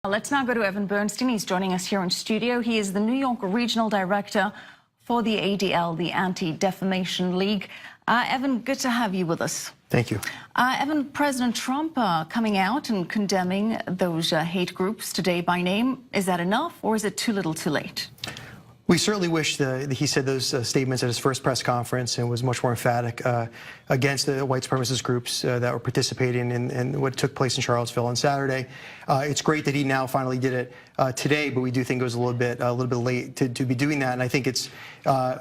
Let's now go to Evan Bernstein. He's joining us here in studio. He is the New York Regional Director for the ADL, the Anti-Defamation League. Evan, good to have you with us. Thank you. Evan, President Trump coming out and condemning those hate groups today by name. Is that enough, or is it too little too late? We certainly wish that he said those statements at his first press conference and was much more emphatic against the white supremacist groups that were participating in what took place in Charlottesville on Saturday. It's great that he now finally did it today, but we do think it was a little bit late to be doing that. And I think it's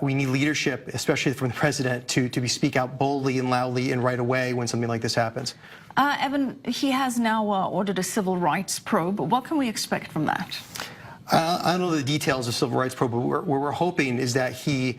we need leadership, especially from the president, to speak out boldly and loudly and right away when something like this happens. Evan, he has now ordered a civil rights probe. What can we expect from that? I don't know the details of civil rights probe, but what we're hoping is that he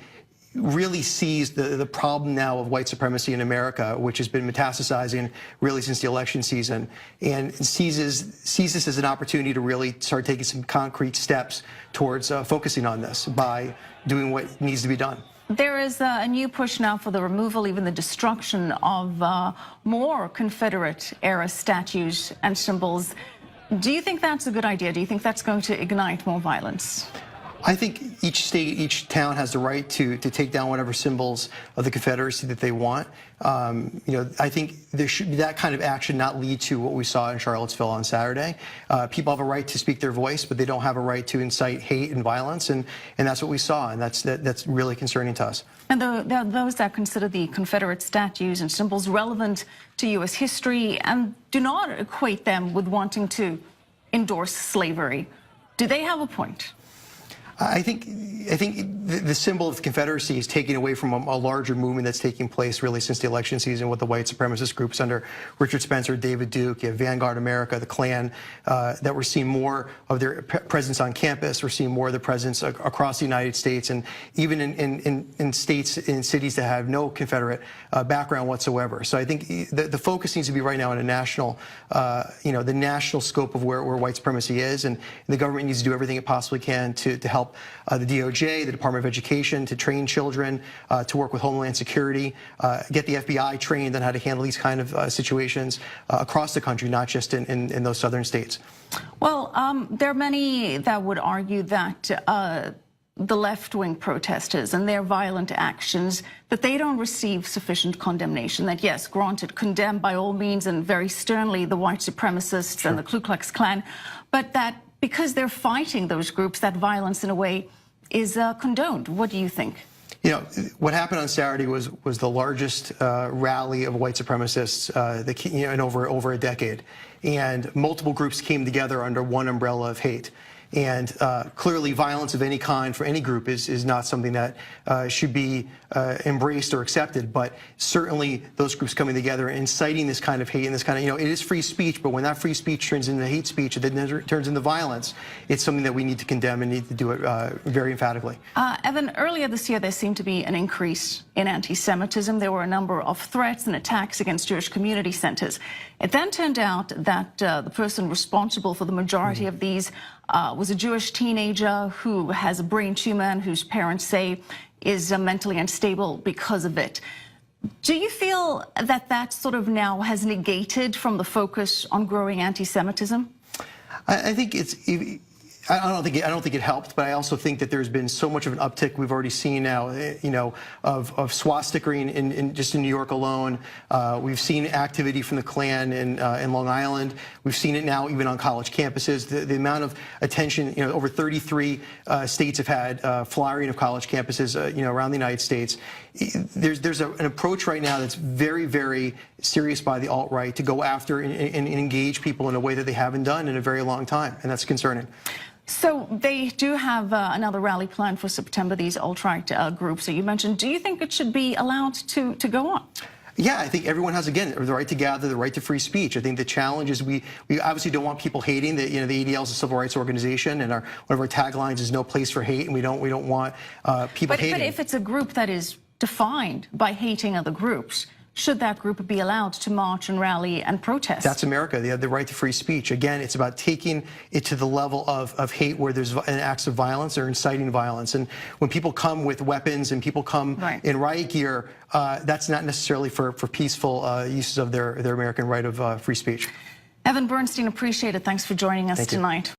really sees the problem now of white supremacy in America, which has been metastasizing really since the election season, and sees this as an opportunity to really start taking some concrete steps towards focusing on this by doing what needs to be done. There is a new push now for the removal, even the destruction of more Confederate-era statues and symbols. Do you think that's a good idea? Do you think that's going to ignite more violence? I think each state, each town has the right to take down whatever symbols of the Confederacy that they want. I think there should be that kind of action not lead to what we saw in Charlottesville on Saturday. People have a right to speak their voice, but they don't have a right to incite hate and violence, and that's what we saw, and that's really concerning to us. And there are those that consider the Confederate statues and symbols relevant to U.S. history and do not equate them with wanting to endorse slavery. Do they have a point? I think the symbol of the Confederacy is taking away from a larger movement that's taking place really since the election season with the white supremacist groups under Richard Spencer, David Duke, you have Vanguard America, the Klan, that we're seeing more of their presence on campus. We're seeing more of their presence across the United States, and even in states, in cities that have no Confederate background whatsoever. So I think the focus needs to be right now on a national, the national scope of where white supremacy is, and the government needs to do everything it possibly can to help the DOJ, the Department of Education, to train children, to work with Homeland Security, get the FBI trained on how to handle these kind of situations across the country, not just in those southern states. Well, there are many that would argue that the left-wing protesters and their violent actions, that they don't receive sufficient condemnation, that yes, granted, condemn by all means and very sternly the white supremacists and the Ku Klux Klan, but that because they're fighting those groups, that violence in a way is condoned. What do you think? You know, what happened on Saturday was the largest rally of white supremacists in over a decade, and multiple groups came together under one umbrella of hate. And clearly, violence of any kind for any group is not something that should be embraced or accepted. But certainly, those groups coming together and inciting this kind of hate and this kind of, it is free speech. But when that free speech turns into hate speech, it then turns into violence. It's something that we need to condemn and need to do it very emphatically. Evan, earlier this year, there seemed to be an increase in anti-Semitism. There were a number of threats and attacks against Jewish community centers. It then turned out that the person responsible for the majority of these was a Jewish teenager who has a brain tumor and whose parents say is mentally unstable because of it. Do you feel that that sort of now has negated from the focus on growing anti-Semitism? I think it's. I don't think it helped, but I also think that there's been so much of an uptick we've already seen now, of swastikaing in just in New York alone. We've seen activity from the Klan in Long Island. We've seen it now even on college campuses. The amount of attention, over 33 states have had flyering of college campuses, around the United States. There's an approach right now that's very, very serious by the alt-right to go after and engage people in a way that they haven't done in a very long time, and that's concerning. So they do have another rally planned for September, these alt-right groups that you mentioned. Do you think it should be allowed to go on? Yeah, I think everyone has, again, the right to gather, the right to free speech. I think the challenge is we obviously don't want people hating. The ADL is a civil rights organization, and one of our taglines is "No place for hate," and we don't want people hating. But if it's a group that is defined by hating other groups, should that group be allowed to march and rally and protest? That's America. They have the right to free speech. Again, it's about taking it to the level of hate where there's acts of violence or inciting violence. And when people come with weapons and people come in riot gear, that's not necessarily for peaceful uses of their American right of free speech. Evan Bernstein, appreciate it. Thanks for joining us tonight.